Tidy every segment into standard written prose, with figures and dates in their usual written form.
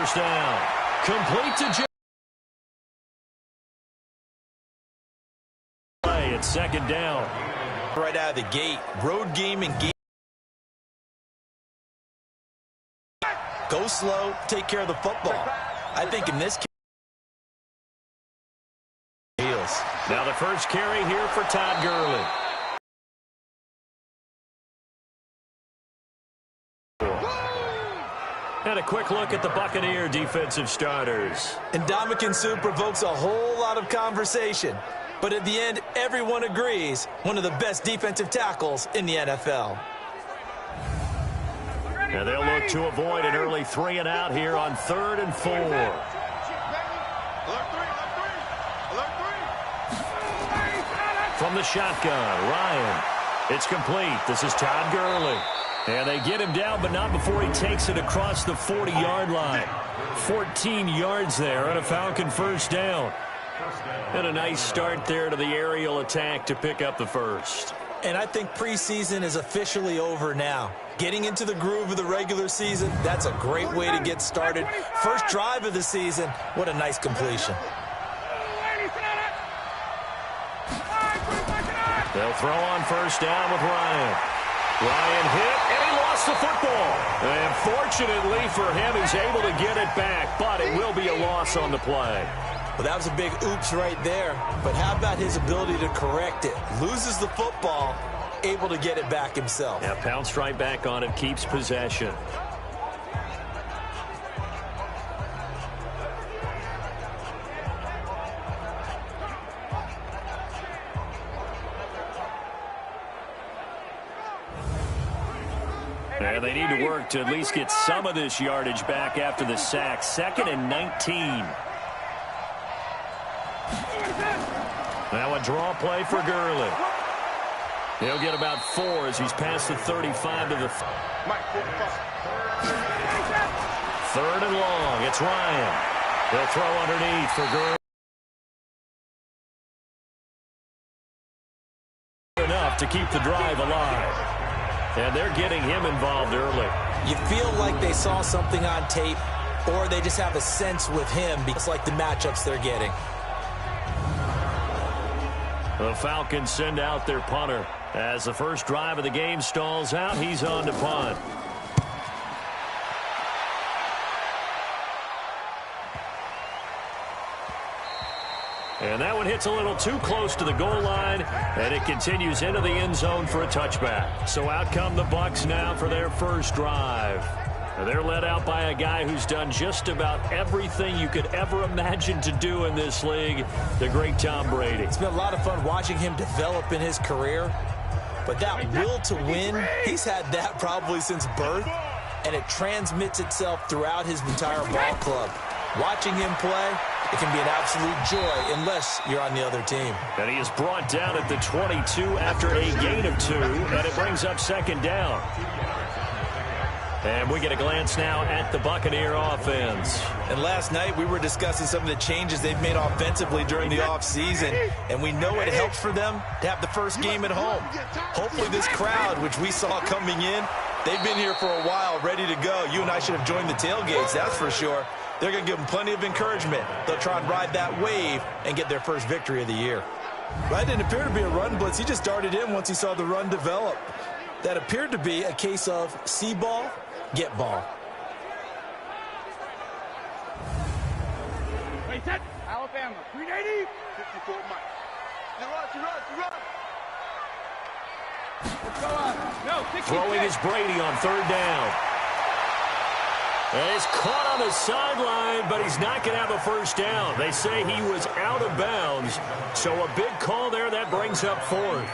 first down. Complete to Jim. It's second down. Right out of the gate, road game and game. Go slow, take care of the football. I think in this case, now the first carry here for Todd Gurley. And a quick look at the Buccaneer defensive starters. Ndamukong Suh provokes a whole lot of conversation. But at the end, everyone agrees, one of the best defensive tackles in the NFL. And they'll look to avoid an early 3 and out here on 3rd and 4. From the shotgun, Ryan. It's complete. This is Todd Gurley. And they get him down, but not before he takes it across the 40-yard line. 14 yards there on a Falcon first down. And a nice start there to the aerial attack to pick up the first. And I think preseason is officially over now. Getting into the groove of the regular season, that's a great way to get started. First drive of the season, what a nice completion. They'll throw on first down with Ryan. Ryan hit, and he lost the football. And fortunately for him, he's able to get it back, but it will be a loss on the play. Well, that was a big oops right there. But how about his ability to correct it? Loses the football, able to get it back himself. Yeah, pounced right back on it, keeps possession. And they need to work to at least get some of this yardage back after the sack. 2nd and 19. Now a draw play for Gurley. He'll get about 4 as he's past the 35 to the 3rd and long. It's Ryan. They'll throw underneath for Gurley. Enough to keep the drive alive. And they're getting him involved early. You feel like they saw something on tape, or they just have a sense with him because like the matchups they're getting. The Falcons send out their punter. As the first drive of the game stalls out, he's on to punt. And that one hits a little too close to the goal line, and it continues into the end zone for a touchback. So out come the Bucs now for their first drive. And they're led out by a guy who's done just about everything you could ever imagine to do in this league, the great Tom Brady. It's been a lot of fun watching him develop in his career, but that will to win, he's had that probably since birth, and it transmits itself throughout his entire ball club. Watching him play, it can be an absolute joy unless you're on the other team. And he is brought down at the 22 after a gain of 2, and it brings up second down. And we get a glance now at the Buccaneer offense. And last night we were discussing some of the changes they've made offensively during the offseason, and we know it helps for them to have the first game at home. Hopefully this crowd, which we saw coming in, they've been here for a while, ready to go. You and I should have joined the tailgates, that's for sure. They're going to give them plenty of encouragement. They'll try and ride that wave and get their first victory of the year. That didn't appear to be a run blitz. He just darted in once he saw the run develop. That appeared to be a case of see ball, get ball. Wait, set. Alabama, 380. 54 miles. Let's go up. No, 66. Throwing is Brady on third down. And he's caught on the sideline, but he's not going to have a first down. They say he was out of bounds. So a big call there. That brings up 4th.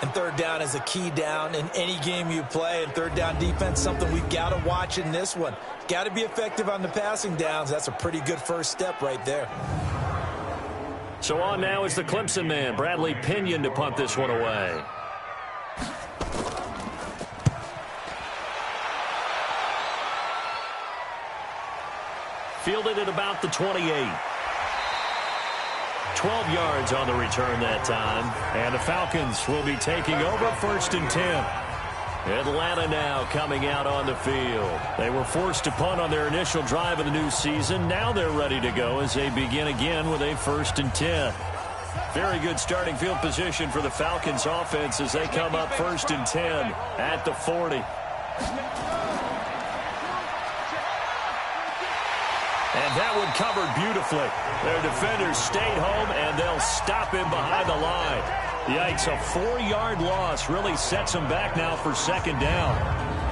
And third down is a key down in any game you play. And third down defense, something we've got to watch in this one. Got to be effective on the passing downs. That's a pretty good first step right there. So on now is the Clemson man, Bradley Pinion, to punt this one away. Fielded at about the 28. 12 yards on the return that time. And the Falcons will be taking over 1st and 10. Atlanta now coming out on the field. They were forced to punt on their initial drive of the new season. Now they're ready to go as they begin again with a 1st and 10. Very good starting field position for the Falcons offense as they come up 1st and 10 at the 40. And that one covered beautifully. Their defenders stayed home, and they'll stop him behind the line. Yikes, a 4-yard loss really sets them back now for 2nd down.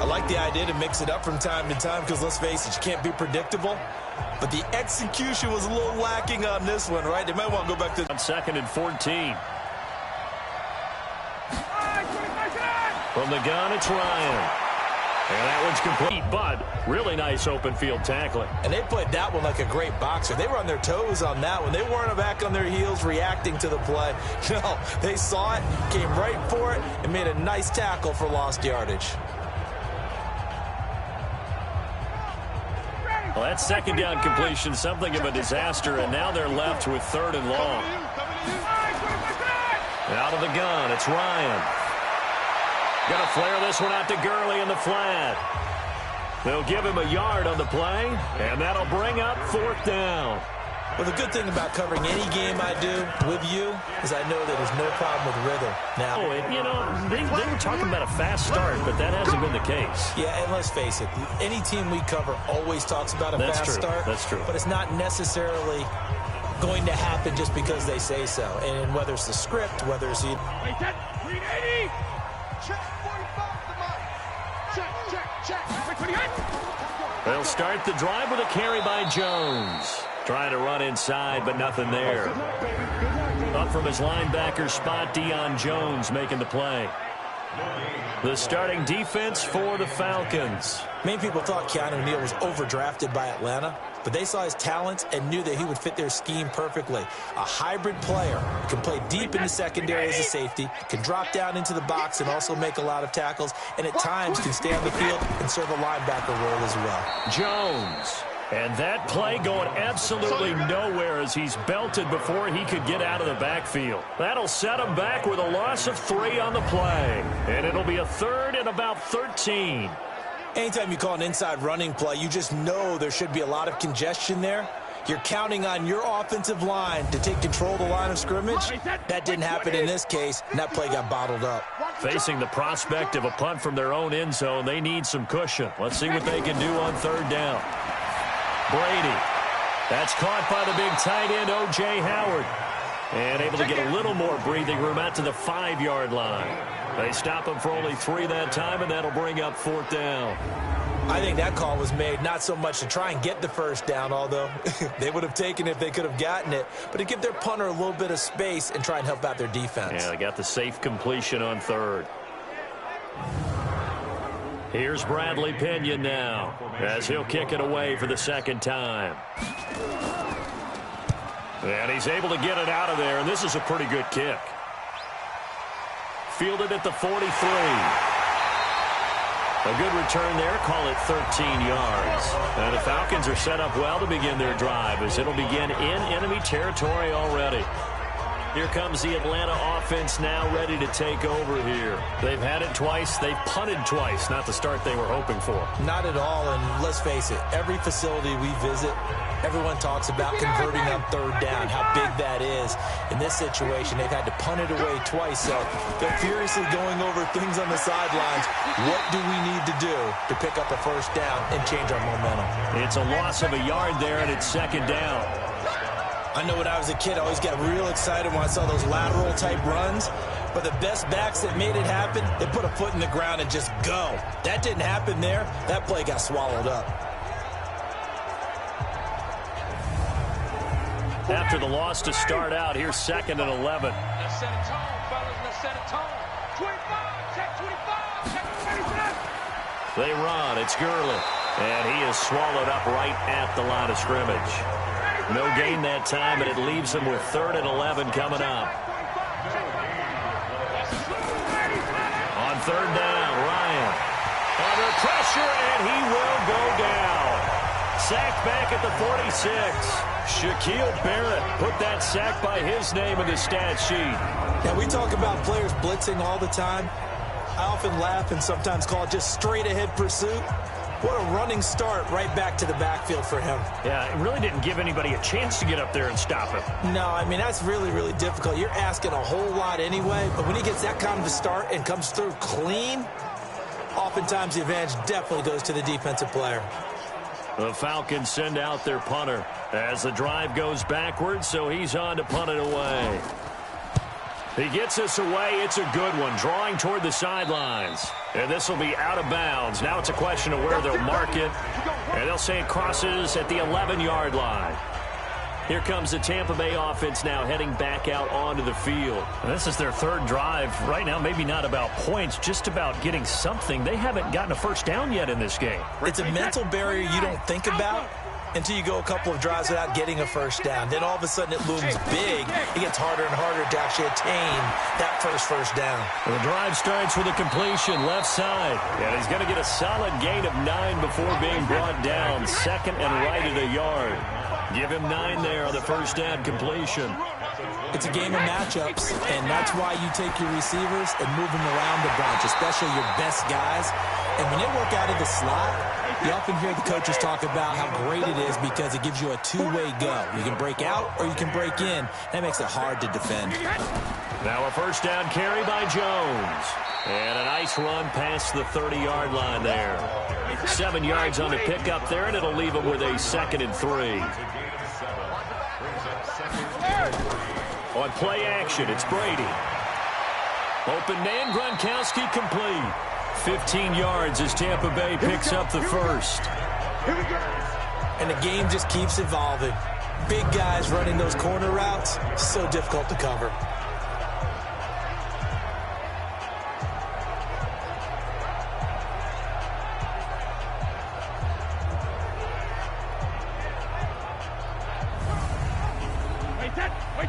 I like the idea to mix it up from time to time because, let's face it, you can't be predictable. But the execution was a little lacking on this one, right? They might want to go back to... On 2nd and 14. From the gun, it's Ryan. And that one's complete, but really nice open field tackling. And they played that one like a great boxer. They were on their toes on that one. They weren't back on their heels reacting to the play. No, they saw it, came right for it, and made a nice tackle for lost yardage. Well, that 2nd down completion, something of a disaster, and now they're left with 3rd and long. Out of the gun, it's Ryan. Going to flare this one out to Gurley in the flat. They'll give him a yard on the play, and that'll bring up 4th down. Well, the good thing about covering any game I do with you is I know that there's no problem with rhythm. Now, you know, they were talking about a fast start, but that hasn't been the case. Yeah, and let's face it, any team we cover always talks about a fast start. That's true. But it's not necessarily going to happen just because they say so. And whether it's the script, whether it's the... They'll start the drive with a carry by Jones. Trying to run inside, but nothing there. Up from his linebacker spot, Deion Jones making the play. The starting defense for the Falcons. Many people thought Keanu Neal was overdrafted by Atlanta, but they saw his talents and knew that he would fit their scheme perfectly. A hybrid player who can play deep in the secondary as a safety, can drop down into the box and also make a lot of tackles, and at times can stay on the field and serve a linebacker role as well. Jones. And that play going absolutely nowhere as he's belted before he could get out of the backfield. That'll set him back with a loss of 3 on the play. And it'll be a 3rd and about 13. Anytime you call an inside running play, you just know there should be a lot of congestion there. You're counting on your offensive line to take control of the line of scrimmage. That didn't happen in this case, and that play got bottled up. Facing the prospect of a punt from their own end zone, they need some cushion. Let's see what they can do on 3rd down. Brady. That's caught by the big tight end, O.J. Howard. And able to get a little more breathing room out to the 5-yard line. They stop him for only 3 that time, and that'll bring up 4th down. I think that call was made not so much to try and get the 1st down, although they would have taken it if they could have gotten it, but to give their punter a little bit of space and try and help out their defense. Yeah, they got the safe completion on 3rd. Here's Bradley Pinion now as he'll kick it away for the 2nd time. And he's able to get it out of there, and this is a pretty good kick. Fielded at the 43. A good return there, call it 13 yards. And the Falcons are set up well to begin their drive as it'll begin in enemy territory already. Here comes the Atlanta offense now ready to take over here. They've had it twice. They've punted twice. Not the start they were hoping for. Not at all, and let's face it, every facility we visit, everyone talks about converting on 3rd down, how big that is. In this situation, they've had to punt it away twice, so they're furiously going over things on the sidelines. What do we need to do to pick up a 1st down and change our momentum? It's a loss of a yard there, and it's 2nd down. I know when I was a kid, I always got real excited when I saw those lateral-type runs. But the best backs that made it happen, they put a foot in the ground and just go. That didn't happen there. That play got swallowed up. After the loss to start out, here's 2nd and 11. Let's set a tone, fellas. Let's set a tone. 25, check 25, check 27. They run. It's Gurley. And he is swallowed up right at the line of scrimmage. No gain that time, but it leaves them with 3rd and 11 coming up. On 3rd down, Ryan. Under pressure, and he will go down. Sacked back at the 46. Shaquille Barrett put that sack by his name in the stat sheet. Now, we talk about players blitzing all the time. I often laugh and sometimes call it just straight-ahead pursuit. What a running start right back to the backfield for him. Yeah, it really didn't give anybody a chance to get up there and stop him. No, I mean, that's really, really difficult. You're asking a whole lot anyway, but when he gets that kind of a start and comes through clean, oftentimes the advantage definitely goes to the defensive player. The Falcons send out their punter as the drive goes backwards, so he's on to punt it away. He gets this away. It's a good one, drawing toward the sidelines. And this will be out of bounds. Now it's a question of where they'll mark it. And they'll say it crosses at the 11-yard line. Here comes the Tampa Bay offense now heading back out onto the field. And this is their third drive. Right now, maybe not about points, just about getting something. They haven't gotten a first down yet in this game. It's a mental barrier you don't think about until you go a couple of drives without getting a first down. Then all of a sudden it looms big. It gets harder and harder to actually attain that first down. Well, the drive starts with a completion left side. And he's going to get a solid gain of 9 before being brought down. Second and right at a yard. Give him 9 there on the first down completion. It's a game of matchups, and that's why you take your receivers and move them around the bunch, especially your best guys. And when they work out of the slot, you often hear the coaches talk about how great it is because it gives you a two-way go. You can break out or you can break in. That makes it hard to defend. Now a first down carry by Jones. And a nice run past the 30-yard line there. 7 yards on the pickup there, and it'll leave him with a 2nd and 3. On play action, it's Brady. Open man, Gronkowski complete. 15 yards as Tampa Bay picks up the first. And the game just keeps evolving. Big guys running those corner routes, so difficult to cover.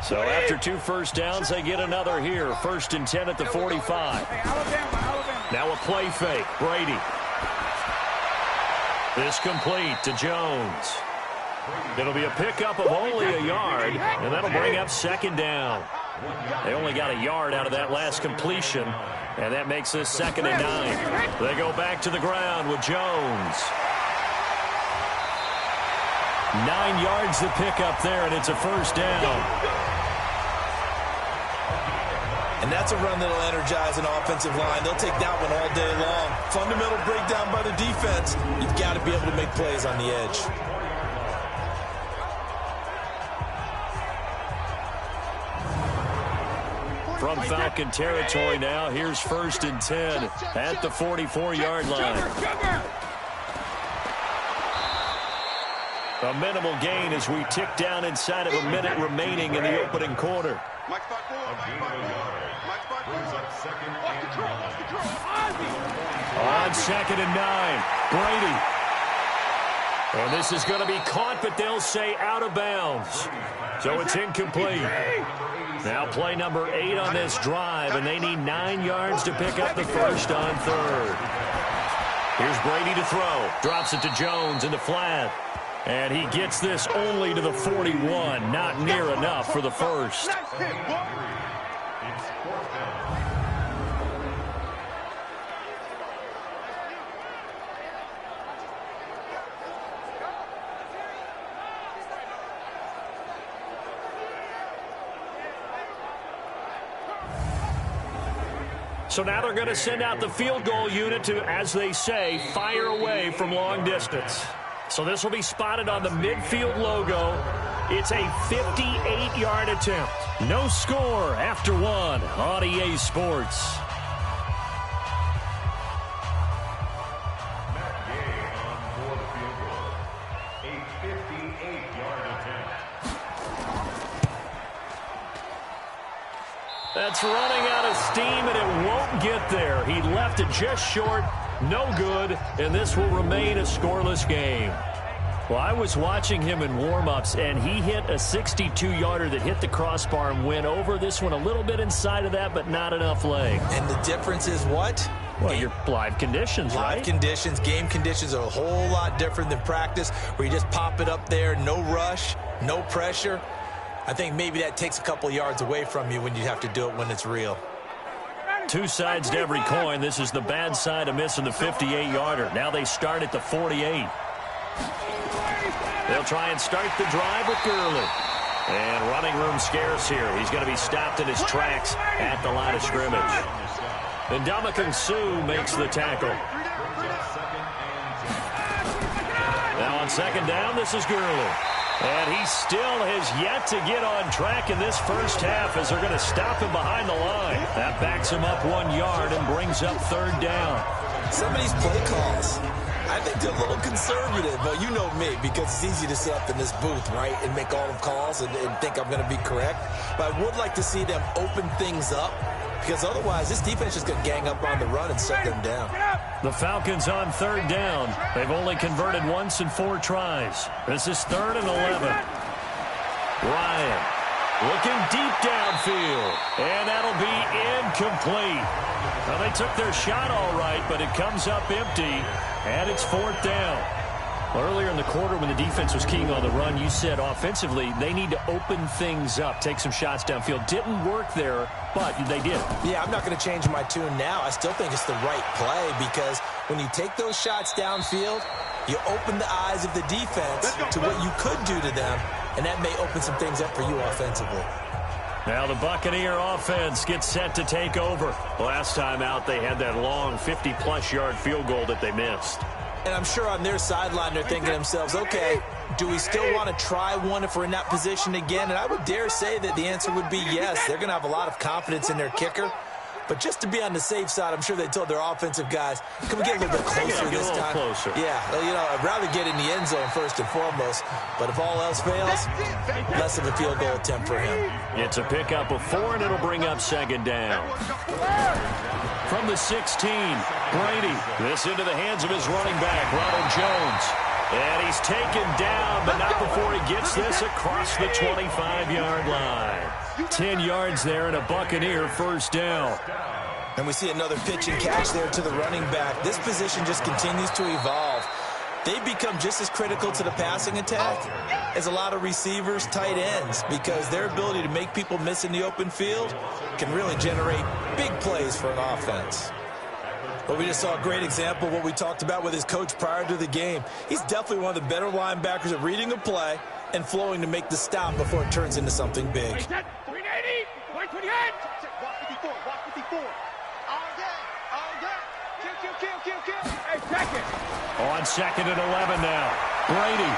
So after 2 first downs, they get another here. 1st and 10 at the 45. Now a play fake. Brady. This complete to Jones. It'll be a pickup of only a yard, and that'll bring up 2nd down. They only got a yard out of that last completion, and that makes this 2nd and 9. They go back to the ground with Jones. 9 yards to pick up there, and it's a first down. And that's a run that'll energize an offensive line. They'll take that one all day long. Fundamental breakdown by the defense. You've got to be able to make plays on the edge. From Falcon territory now, here's 1st and 10 at the 44-yard line. A minimal gain as we tick down inside of a minute remaining in the opening quarter. On 2nd and 9, Brady. And this is going to be caught, but they'll say out of bounds. So it's incomplete. Now play number 8 on this drive, and they need 9 yards to pick up the first on 3rd. Here's Brady to throw. Drops it to Jones in the flat. And he gets this only to the 41. Not near enough for the first. So now they're going to send out the field goal unit to, as they say, fire away from long distance. So this will be spotted on the midfield logo. It's a 58-yard attempt. No score after 1 on EA Sports. That's running out of steam, and it won't get there. He left it just short. No good, and this will remain a scoreless game. Well, I was watching him in warm-ups, and he hit a 62-yarder that hit the crossbar and went over. This one a little bit inside of that, but not enough leg. And the difference is what? Well, your live conditions, right? Live conditions, game conditions are a whole lot different than practice, where you just pop it up there, no rush, no pressure. I think maybe that takes a couple yards away from you when you have to do it when it's real. Two sides to every coin. This is the bad side of missing the 58-yarder. Now they start at the 48. They'll try and start the drive with Gurley. And running room scarce here. He's going to be stopped in his tracks at the line of scrimmage. And Ndamukong Suh makes the tackle. Now on second down, this is Gurley. And he still has yet to get on track in this first half as they're going to stop him behind the line. That backs him up 1 yard and brings up third down. Some of these play calls, I think they're a little conservative. Well, you know me, because it's easy to sit up in this booth, right, and make all the calls and think I'm going to be correct. But I would like to see them open things up, because otherwise this defense is going to gang up on the run and shut them down. The Falcons on third down. They've only converted once in 4 tries. This is 3rd and 11. Ryan looking deep downfield, and that'll be incomplete. Well, they took their shot all right, but it comes up empty, and it's 4th down. Earlier in the quarter when the defense was keying on the run, you said offensively they need to open things up, take some shots downfield. Didn't work there, but they did. Yeah, I'm not going to change my tune now. I still think it's the right play, because when you take those shots downfield, you open the eyes of the defense to what you could do to them, and that may open some things up for you offensively. Now the Buccaneer offense gets set to take over. Last time out, they had that long 50-plus yard field goal that they missed. And I'm sure on their sideline they're thinking to themselves, okay, do we still want to try one if we're in that position again? And I would dare say that the answer would be yes. They're going to have a lot of confidence in their kicker. But just to be on the safe side, I'm sure they told their offensive guys, can we get a little bit closer this time? Closer. Yeah, you know, I'd rather get in the end zone first and foremost. But if all else fails, less of a field goal attempt for him. It's a pickup of 4, and it'll bring up second down. From the 16, Brady. This into the hands of his running back, Ronald Jones. And he's taken down, but not before he gets this across the 25-yard line. 10 yards there and a Buccaneer first down. And we see another pitch and catch there to the running back. This position just continues to evolve. They become just as critical to the passing attack as a lot of receivers, tight ends, because their ability to make people miss in the open field can really generate big plays for an offense. But we just saw a great example of what we talked about with his coach prior to the game. He's definitely one of the better linebackers at reading a play and flowing to make the stop before it turns into something big. On second and 11 now. Brady.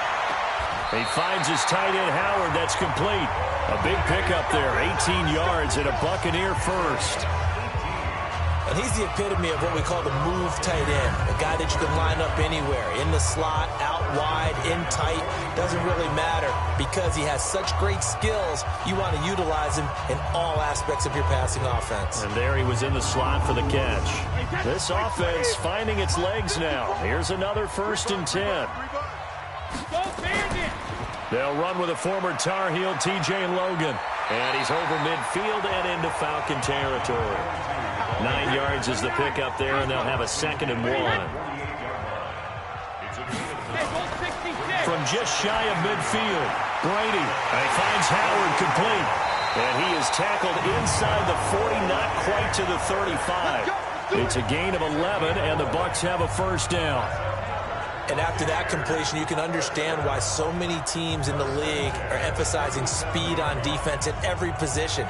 He finds his tight end, Howard. That's complete. A big pickup there. 18 yards and a Buccaneer first. And he's the epitome of what we call the move tight end. A guy that you can line up anywhere. In the slot, out wide, in tight. Doesn't really matter because he has such great skills. You want to utilize him in all aspects of your passing offense. And there he was in the slot for the catch. This offense finding its legs now. Here's another 1st and 10. They'll run with a former Tar Heel, TJ Logan. And he's over midfield and into Falcon territory. 9 yards is the pickup there, and they'll have a 2nd and 1. From just shy of midfield, Brady. And he finds Howard complete. And he is tackled inside the 40, not quite to the 35. It's a gain of 11, and the Bucs have a first down. And after that completion, you can understand why so many teams in the league are emphasizing speed on defense at every position.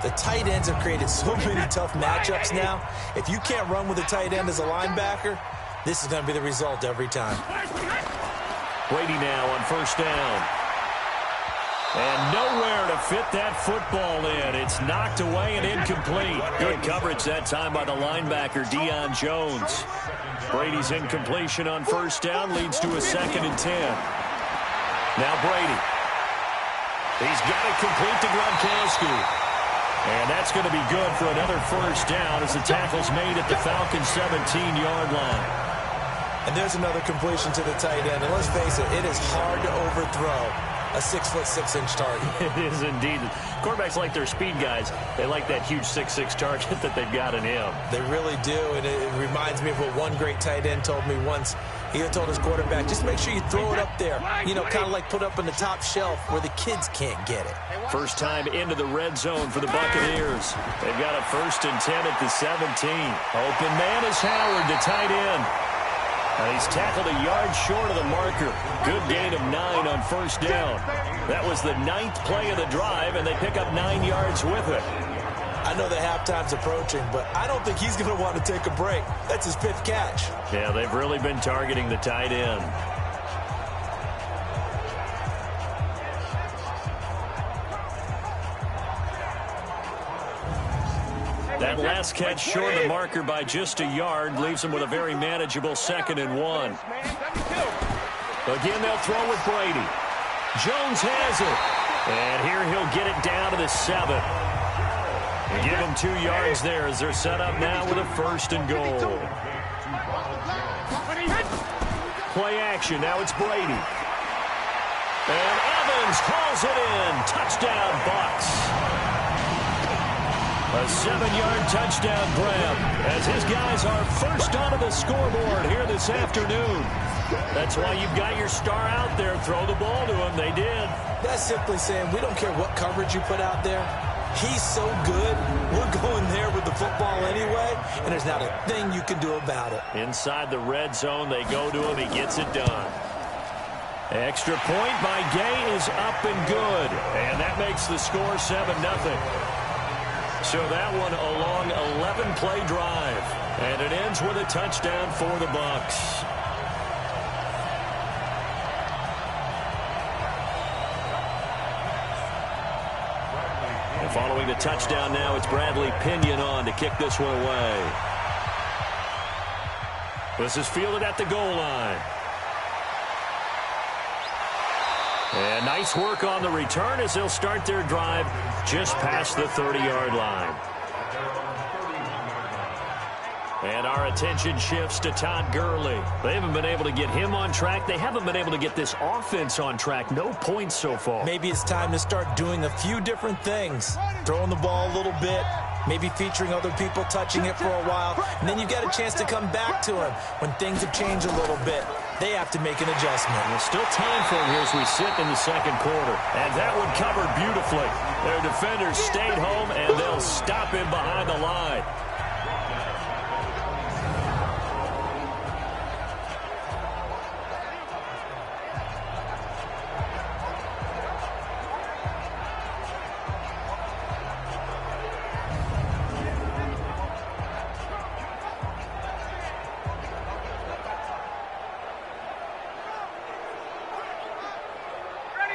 The tight ends have created so many tough matchups now. If you can't run with a tight end as a linebacker, this is going to be the result every time. Brady now on first down. And nowhere to fit that football in. It's knocked away and incomplete. Good coverage that time by the linebacker, Deion Jones. Brady's incompletion on first down leads to a 2nd and 10. Now Brady. He's got it complete to Gronkowski. And that's going to be good for another first down as the tackle's made at the Falcons' 17-yard line. And there's another completion to the tight end. And let's face it, it is hard to overthrow a 6'6" target. It is indeed. Quarterbacks like their speed guys. They like that huge 6'6" target that they've got in him. They really do, and it reminds me of what one great tight end told me once. He had told his quarterback, just make sure you throw it up there. You know, kind of like put up in the top shelf where the kids can't get it. First time into the red zone for the Buccaneers. They've got a 1st and 10 at the 17. Open man is Howard to tight end. And he's tackled a yard short of the marker. Good gain of 9 on 1st down. That was the 9th play of the drive, and they pick up 9 yards with it. I know the halftime's approaching, but I don't think he's going to want to take a break. That's his 5th catch. Yeah, they've really been targeting the tight end. That last catch short of the marker by just a yard leaves them with a very manageable 2nd and 1. Again, they'll throw with Brady. Jones has it. And here he'll get it down to the 7. They give them 2 yards there as they're set up now with a 1st and goal. Play action. Now it's Brady. And Evans calls it in. Touchdown, Bucs. A 7-yard touchdown grab as his guys are first onto the scoreboard here this afternoon. That's why you've got your star out there. Throw the ball to him. They did. That's simply saying we don't care what coverage you put out there. He's so good, we're going there with the football anyway, and there's not a thing you can do about it. Inside the red zone, they go to him. He gets it done. Extra point by Gay is up and good, and that makes the score 7-0. So that one a long 11-play drive, and it ends with a touchdown for the Bucs. Following the touchdown now, it's Bradley Pinion on to kick this one away. This is fielded at the goal line. And nice work on the return as they'll start their drive just past the 30-yard line. And our attention shifts to Todd Gurley. They haven't been able to get him on track. They haven't been able to get this offense on track. No points so far. Maybe it's time to start doing a few different things. Throwing the ball a little bit, maybe featuring other people touching it for a while, and then you get a chance to come back to him when things have changed a little bit. They have to make an adjustment. There's still time for him here as we sit in the 2nd quarter. And that one covered beautifully. Their defenders stayed home, and they'll stop him behind the line.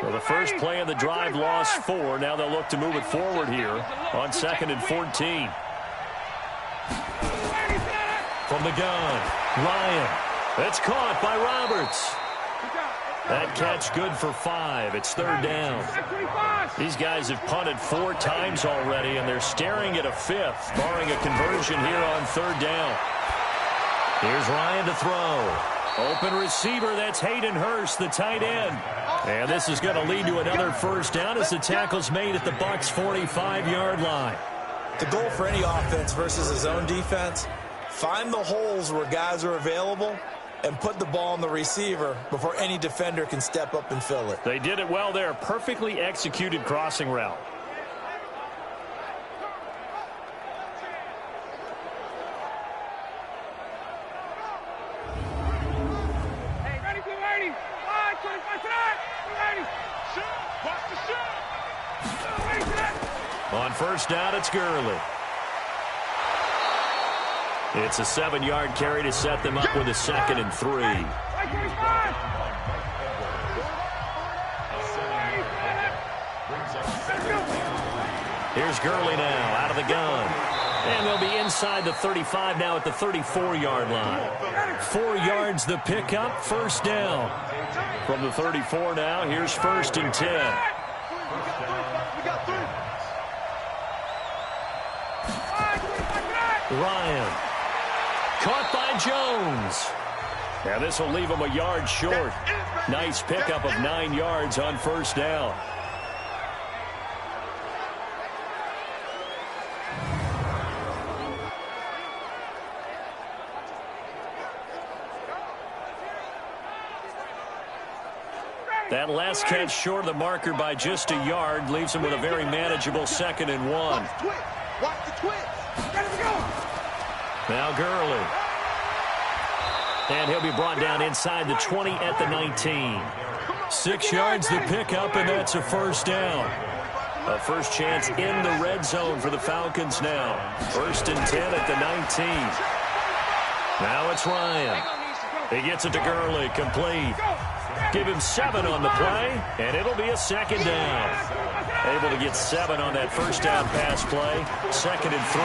Well, the first play of the drive lost 4. Now they'll look to move it forward here on 2nd and 14. From the gun, Ryan. That's caught by Roberts. That catch good for 5. It's 3rd down. These guys have punted 4 times already, and they're staring at a 5th, barring a conversion here on 3rd down. Here's Ryan to throw. Open receiver, that's Hayden Hurst, the tight end. And this is going to lead to another 1st down as the tackle's made at the Bucs' 45-yard line. The goal for any offense versus his own defense, find the holes where guys are available and put the ball on the receiver before any defender can step up and fill it. They did it well there. Perfectly executed crossing route. On 1st down, it's Gurley. It's a 7-yard carry to set them up with a 2nd and 3. Here's Gurley now out of the gun. And they'll be inside the 35 now at the 34-yard line. 4 yards the pickup, 1st down. From the 34 now, here's 1st and 10. Ryan. Caught by Jones. Now this will leave him a yard short. Nice pickup of 9 yards on 1st down. That last catch short of the marker by just a yard leaves him with a very manageable 2nd and 1. Watch the twist. Now Gurley. And he'll be brought down inside the 20 at the 19. 6 yards to pick up, and that's a first down. A first chance in the red zone for the Falcons now. 1st and 10 at the 19. Now it's Ryan. He gets it to Gurley, complete. Give him 7 on the play, and it'll be a 2nd down. Able to get 7 on that first down pass play. 2nd and 3.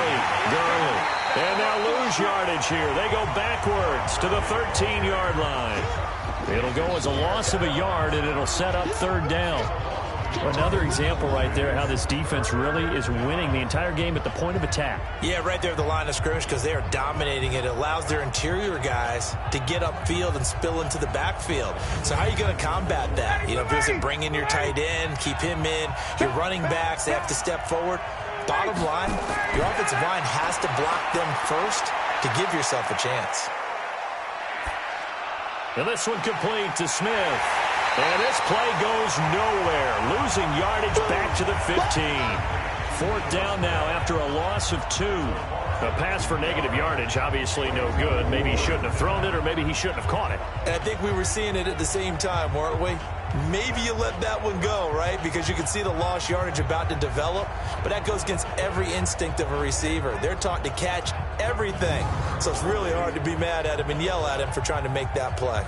Gurley. And they'll lose yardage here. They go backwards to the 13-yard line. It'll go as a loss of a yard, and it'll set up 3rd down. Another example right there how this defense really is winning the entire game at the point of attack. Yeah, right there at the line of scrimmage because they are dominating it. It allows their interior guys to get upfield and spill into the backfield. So how are you going to combat that? You know, if you bring in your tight end, keep him in, your running backs, they have to step forward. Bottom line, your offensive line has to block them first to give yourself a chance. And this one complete to Smith. And this play goes nowhere. Losing yardage back to the 15. 4th down now after a loss of 2. A pass for negative yardage, obviously no good. Maybe he shouldn't have thrown it, or maybe he shouldn't have caught it. And I think we were seeing it at the same time, weren't we? Maybe you let that one go, right? Because you can see the lost yardage about to develop. But that goes against every instinct of a receiver. They're taught to catch everything. So it's really hard to be mad at him and yell at him for trying to make that play.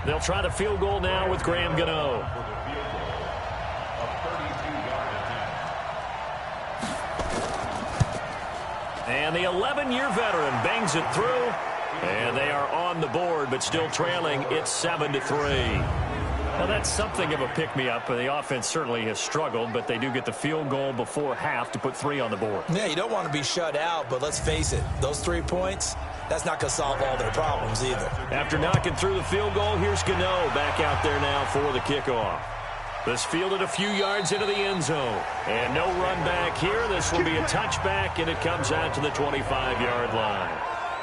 They'll try the field goal now with Graham Gano. And the 11-year veteran bangs it through. And they are on the board, but still trailing. It's 7-3. Now, that's something of a pick-me-up. The offense certainly has struggled, but they do get the field goal before half to put 3 on the board. Yeah, you don't want to be shut out, but let's face it. Those 3 points, that's not going to solve all their problems either. After knocking through the field goal, here's Gano back out there now for the kickoff. This fielded a few yards into the end zone. And no run back here. This will be a touchback, and it comes out to the 25-yard line.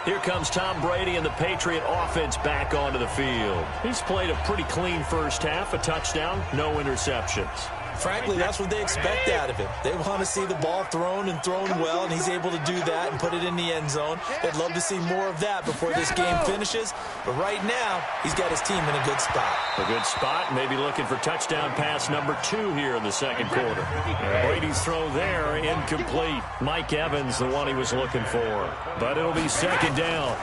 Here comes Tom Brady and the Patriot offense back onto the field. He's played a pretty clean first half, a touchdown, no interceptions. Frankly, that's what they expect out of him. They want to see the ball thrown and thrown well, and he's able to do that and put it in the end zone. They'd love to see more of that before this game finishes. But right now, he's got his team in a good spot. A good spot, maybe looking for touchdown pass number 2 here in the second quarter. And Brady's throw there, incomplete. Mike Evans, the one he was looking for. But it'll be 2nd down.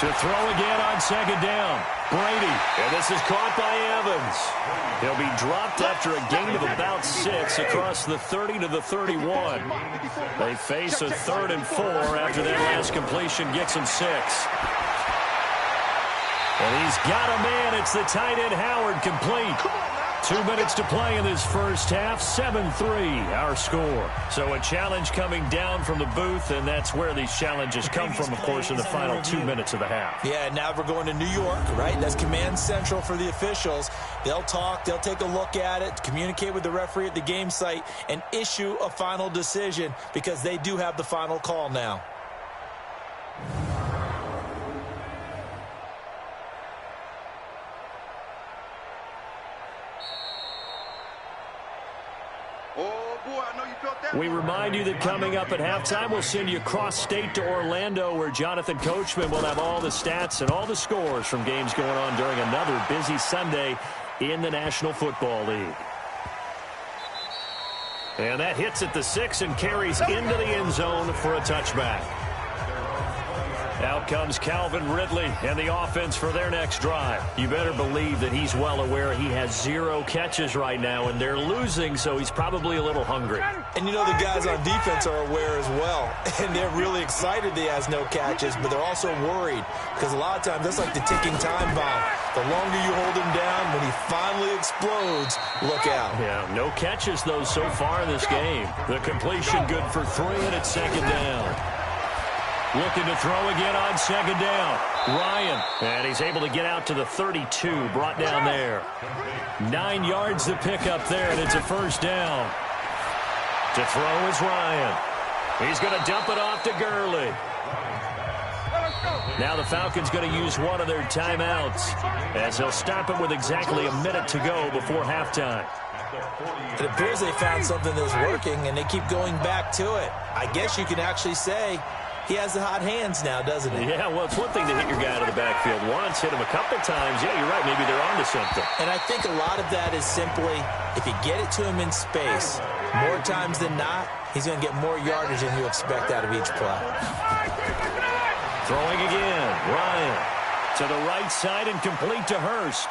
To throw again on 2nd down. Brady, and this is caught by Evans. He'll be dropped after a gain of about 6 across the 30 to the 31. They face a 3rd and 4 after that last completion gets him 6. And he's got a man. It's the tight end Howard, complete. 2 minutes to play in this first half. 7-3 our score. So a challenge coming down from the booth, and that's where these challenges come from, of course, in the final 2 minutes of the half. Yeah, now we're going to New York, right? That's command central for the officials. They'll talk, they'll take a look at it, communicate with the referee at the game site, and issue a final decision because they do have the final call now. We remind you that coming up at halftime, we'll send you across state to Orlando, where Jonathan Coachman will have all the stats and all the scores from games going on during another busy Sunday in the National Football League. And that hits at the 6 and carries into the end zone for a touchback. Out comes Calvin Ridley and the offense for their next drive. You better believe that he's well aware he has 0 catches right now, and they're losing, so he's probably a little hungry. And you know the guys on defense are aware as well, and they're really excited he has no catches, but they're also worried because a lot of times that's like the ticking time bomb. The longer you hold him down, when he finally explodes, look out. Yeah, no catches, though, so far in this game. The completion good for 3, and it's 2nd down. Looking to throw again on 2nd down. Ryan, and he's able to get out to the 32, brought down there. 9 yards to pick up there, and it's a first down. To throw is Ryan. He's going to dump it off to Gurley. Now the Falcons going to use one of their timeouts as they'll stop it with exactly a minute to go before halftime. It appears they found something that's working, and they keep going back to it. I guess you can actually say he has the hot hands now, doesn't he? Yeah, well, it's one thing to hit your guy out of the backfield once, hit him a couple times. Yeah, you're right. Maybe they're onto something. And I think a lot of that is simply if you get it to him in space, more times than not, he's going to get more yardage than you expect out of each play. Throwing again. Ryan to the right side and complete to Hurst.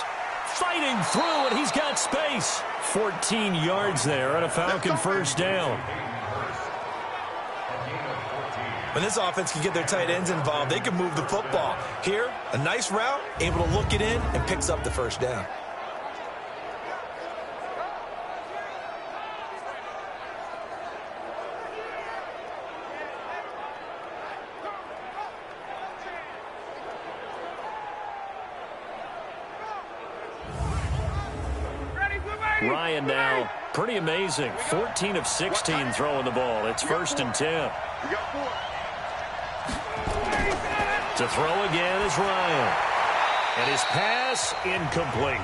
Fighting through, and he's got space. 14 yards there on a Falcon first down. When this offense can get their tight ends involved, they can move the football. Here, a nice route, able to look it in, and picks up the first down. Ryan now, pretty amazing. 14 of 16 throwing the ball. It's 1st and 10. To throw again is Ryan. And his pass incomplete.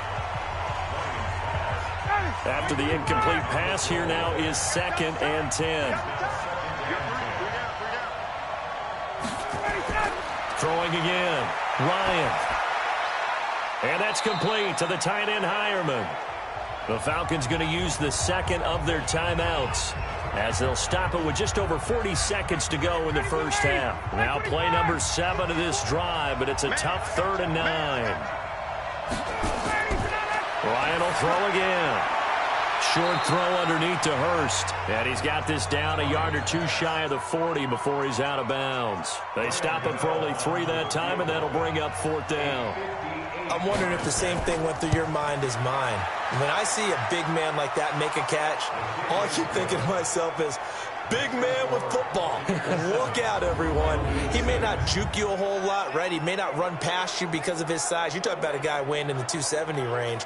After the incomplete pass, here now is 2nd and 10. Throwing again. Ryan. And that's complete to the tight end Hireman. The Falcons going to use the second of their timeouts as they'll stop it with just over 40 seconds to go in the first half. Now play number 7 of this drive, but it's a tough 3rd and 9. Ryan will throw again. Short throw underneath to Hurst. And he's got this down a yard or two shy of the 40 before he's out of bounds. They stop him for only 3 that time, and that'll bring up 4th down. I'm wondering if the same thing went through your mind as mine. When I see a big man like that make a catch, all I keep thinking to myself is, big man with football. Look out, everyone. He may not juke you a whole lot, right? He may not run past you because of his size. You're talking about a guy weighing in the 270 range.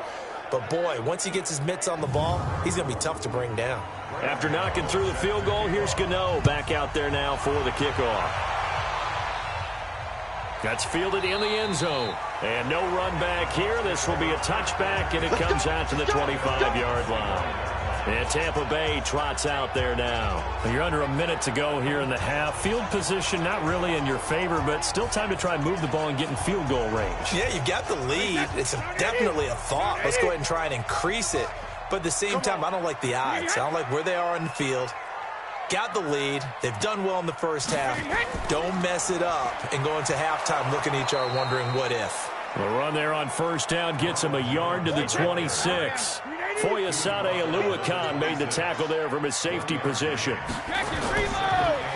But, boy, once he gets his mitts on the ball, he's going to be tough to bring down. After knocking through the field goal, here's Gano back out there now for the kickoff. That's fielded in the end zone. And no run back here. This will be a touchback, and it comes out to the 25-yard line. And Tampa Bay trots out there now. You're under a minute to go here in the half. Field position not really in your favor, but still time to try and move the ball and get in field goal range. Yeah, you've got the lead. It's definitely a thought. Let's go ahead and try and increase it. But at the same time, I don't like the odds. I don't like where they are in the field. Got the lead. They've done well in the first half. Don't mess it up and go into halftime looking at each other wondering what if. The run there on first down gets him a yard to the 26. Foyesade Aluakan made the tackle there from his safety position.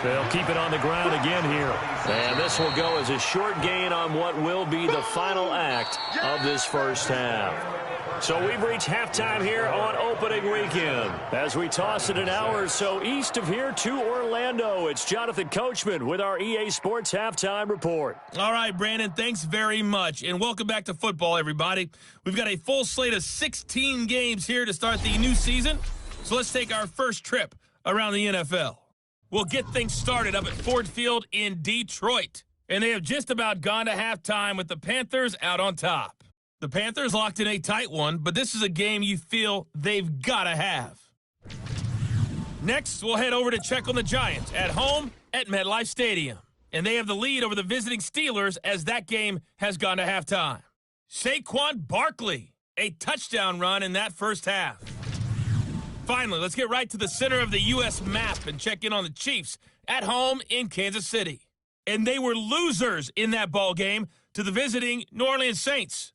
They'll keep it on the ground again here. And this will go as a short gain on what will be the final act of this first half. So we've reached halftime here on opening weekend. As we toss it an hour or so east of here to Orlando, it's Jonathan Coachman with our EA Sports Halftime Report. All right, Brandon, thanks very much. And welcome back to football, everybody. We've got a full slate of 16 games here to start the new season. So let's take our first trip around the NFL. We'll get things started up at Ford Field in Detroit. And they have just about gone to halftime with the Panthers out on top. The Panthers locked in a tight one, but this is a game you feel they've got to have. Next, we'll head over to check on the Giants at home at MetLife Stadium. And they have the lead over the visiting Steelers as that game has gone to halftime. Saquon Barkley, a touchdown run in that first half. Finally, let's get right to the center of the U.S. map and check in on the Chiefs at home in Kansas City. And they were losers in that ball game to the visiting New Orleans Saints.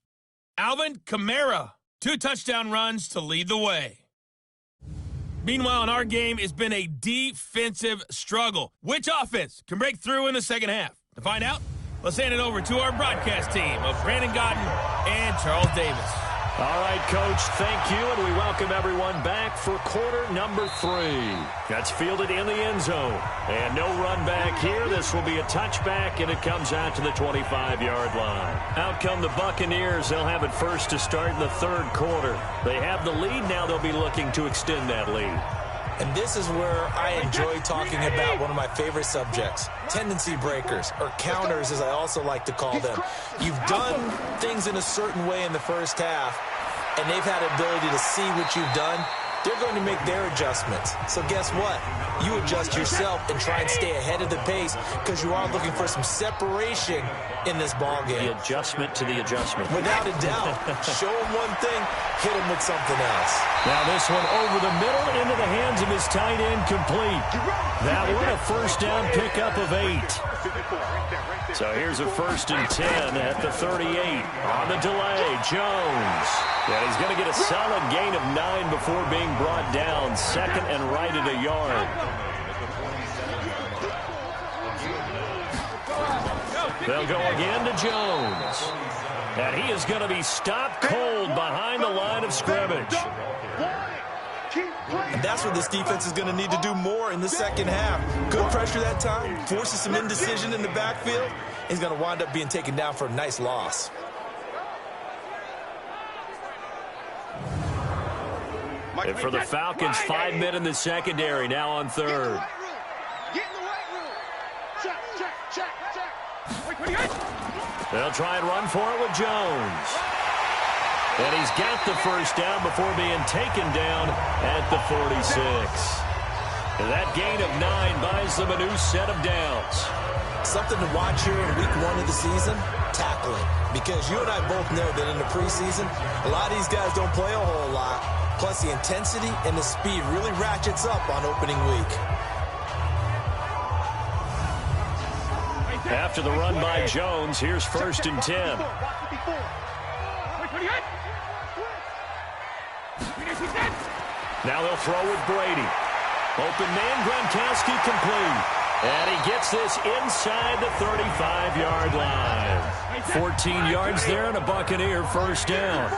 Alvin Kamara, 2 touchdown runs to lead the way. Meanwhile, in our game, it's been a defensive struggle. Which offense can break through in the second half? To find out, let's hand it over to our broadcast team of Brandon Godden and Charles Davis. All right, Coach, thank you, and we welcome everyone back for quarter number 3. That's fielded in the end zone. And no run back here. This will be a touchback, and it comes out to the 25-yard line. Out come the Buccaneers. They'll have it first to start in the third quarter. They have the lead. Now they'll be looking to extend that lead. And this is where I enjoy talking about one of my favorite subjects, tendency breakers, or counters as I also like to call them. You've done things in a certain way in the first half, and they've had the ability to see what you've done. They're going to make their adjustments. So guess what? You adjust yourself and try and stay ahead of the pace because you are looking for some separation in this ball game. The adjustment to the adjustment. Without a doubt. Show him one thing, hit him with something else. Now this one over the middle into the hands of his tight end, complete. That one a first down pickup of 8. So here's a 1st and 10 at the 38. On the delay, Jones. Yeah, he's going to get a solid gain of 9 before being brought down. 2nd and right at a yard. They'll go again to Jones. And he is going to be stopped cold behind the line of scrimmage. And that's what this defense is going to need to do more in the second half. Good pressure that time, forces some indecision in the backfield. He's going to wind up being taken down for a nice loss. And for the Falcons, 5 men in the secondary, now on 3rd. They'll try and run for it with Jones. And he's got the first down before being taken down at the 46. And that gain of 9 buys them a new set of downs. Something to watch here in week 1 of the season, tackling. Because you and I both know that in the preseason, a lot of these guys don't play a whole lot. Plus the intensity and the speed really ratchets up on opening week. After the run by Jones, here's 1st and 10. Now they'll throw with Brady. Open man, Gronkowski complete. And he gets this inside the 35-yard line. 14 yards there and a Buccaneer first down.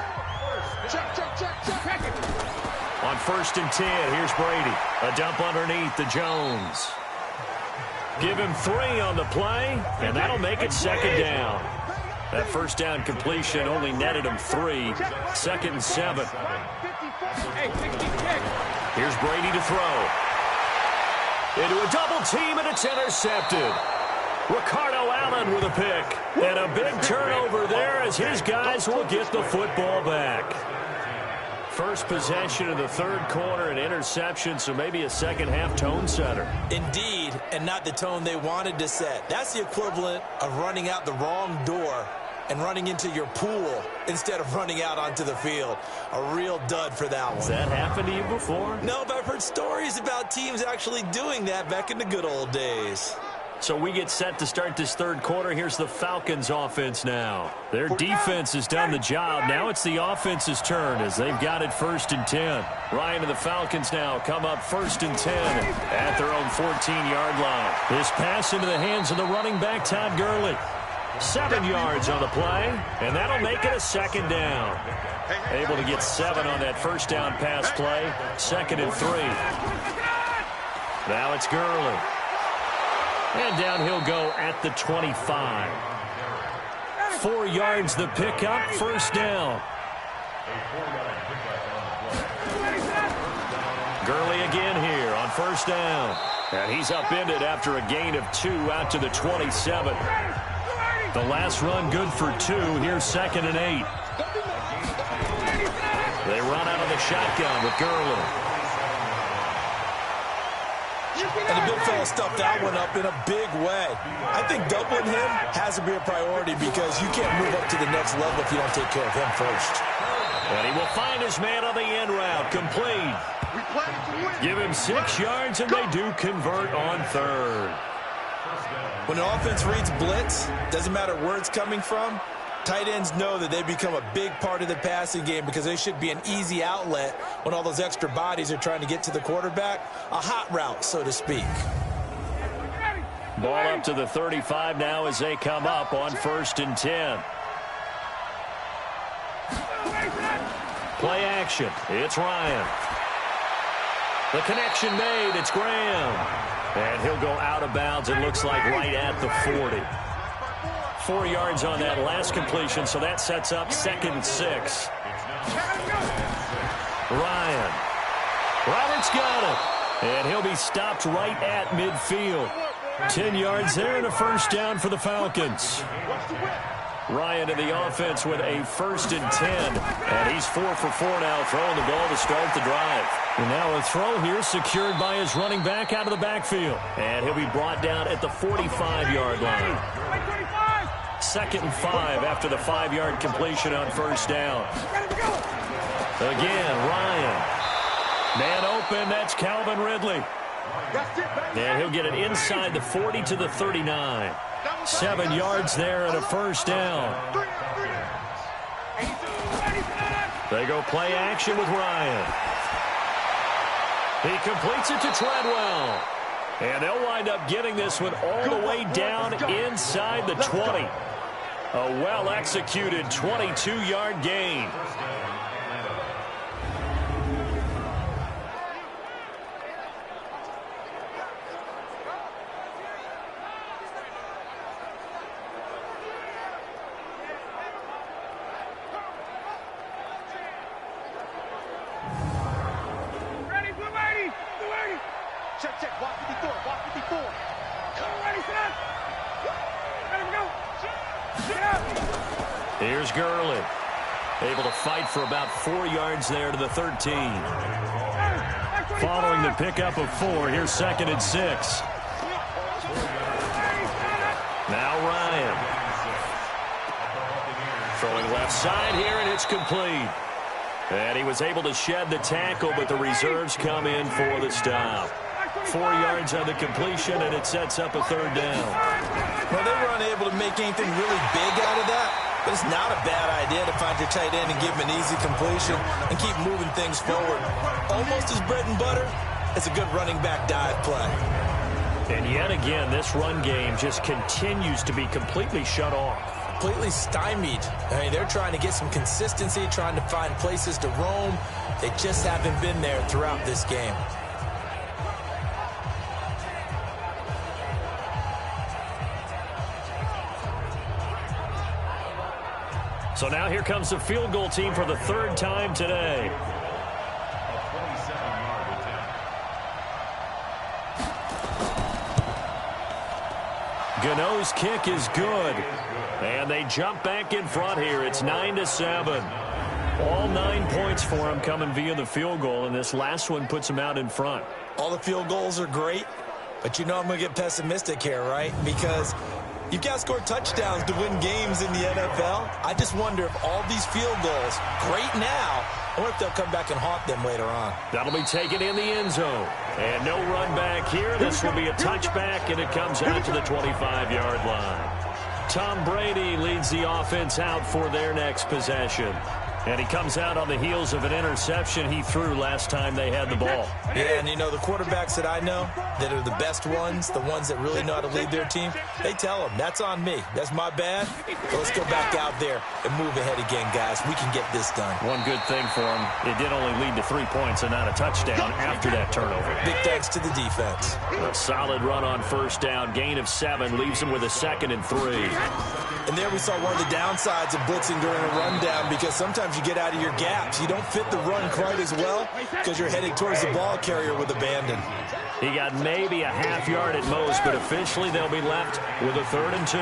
On 1st and 10, here's Brady. A dump underneath to Jones. Give him 3 on the play, and that'll make it 2nd down. That first down completion only netted him 3. 2nd and 7. Here's Brady to throw. Into a double team, and it's intercepted. Ricardo Allen with a pick. And a big turnover there as his guys will get the football back. First possession of the 3rd quarter, an interception, so maybe a second-half tone setter. Indeed, and not the tone they wanted to set. That's the equivalent of running out the wrong door and running into your pool instead of running out onto the field. A real dud for that one. Has that happened to you before? No, but I've heard stories about teams actually doing that back in the good old days. So we get set to start this 3rd quarter. Here's the Falcons offense now. Their defense has done the job. Now it's the offense's turn as they've got it 1st and 10. Ryan and the Falcons now come up 1st and 10 at their own 14-yard line. This pass into the hands of the running back, Todd Gurley. 7 yards on the play, and that'll make it a 2nd down. Able to get 7 on that first down pass play. 2nd and 3. Now it's Gurley. And down he'll go at the 25. 4 yards the pickup, first down. Gurley again here on first down. And he's upended after a gain of 2 out to the 27. The last run good for 2. Here's 2nd and 8. They run out of the shotgun with Gurley. And the big fella stuffed that one up in a big way. I think doubling him has to be a priority because you can't move up to the next level if you don't take care of him first. And he will find his man on the end route. Complete. Give him 6 yards, and they do convert on 3rd. When an offense reads blitz, doesn't matter where it's coming from, tight ends know that they become a big part of the passing game because they should be an easy outlet when all those extra bodies are trying to get to the quarterback. A hot route, so to speak. Ball up to the 35 now as they come up on 1st and 10. Play action. It's Ryan. The connection made. It's Graham. And he'll go out of bounds, it looks like, right at the 40. 4 yards on that last completion, so that sets up 2nd and 6. Ryan. Roberts got it. And he'll be stopped right at midfield. 10 yards there and a first down for the Falcons. Ryan in the offense with a 1st and 10. And he's 4 for 4 now, throwing the ball to start the drive. And now a throw here secured by his running back out of the backfield. And he'll be brought down at the 45-yard line. 2nd and 5 after the 5-yard completion on first down. Again, Ryan. Man open, that's Calvin Ridley. And he'll get it inside the 40 to the 39. 7 yards there and a first down. They go play action with Ryan. He completes it to Treadwell. And they'll wind up getting this one all the way down inside the 20. A well-executed 22-yard gain. Here's Gurley. Able to fight for about 4 yards there to the 13. Following the pickup of 4, here's 2nd and 6. Now Ryan. Throwing left side here, and it's complete. And he was able to shed the tackle, but the reserves come in for the stop. 4 yards on the completion, and it sets up a 3rd down. Well, they were unable to make anything really big out of that, but it's not a bad idea to find your tight end and give him an easy completion and keep moving things forward. Almost as bread and butter as a good running back dive play. And yet again, this run game just continues to be completely shut off. Completely stymied. I mean, they're trying to get some consistency, trying to find places to roam. They just haven't been there throughout this game. So now here comes the field goal team for the 3rd time today. Gano's kick is good. And they jump back in front here. It's 9-7. All 9 points for them coming via the field goal, and this last one puts them out in front. All the field goals are great, but you know I'm going to get pessimistic here, right? Because you've got to score touchdowns to win games in the NFL. I just wonder if all these field goals, great now, I wonder if they'll come back and haunt them later on. That'll be taken in the end zone. And no run back here. This will be a touchback, and it comes out to the 25-yard line. Tom Brady leads the offense out for their next possession. And he comes out on the heels of an interception he threw last time they had the ball. Yeah, and you know, the quarterbacks that I know that are the best ones, the ones that really know how to lead their team, they tell them, that's on me. That's my bad. But let's go back out there and move ahead again, guys. We can get this done. One good thing for him, it did only lead to 3 points and not a touchdown after that turnover. Big thanks to the defense. A solid run on first down. Gain of 7 leaves him with a 2nd and 3. And there we saw one of the downsides of blitzing during a rundown, because sometimes you get out of your gaps. You don't fit the run quite as well because you're heading towards the ball carrier with abandon. He got maybe a half yard at most, but officially they'll be left with a 3rd and 2.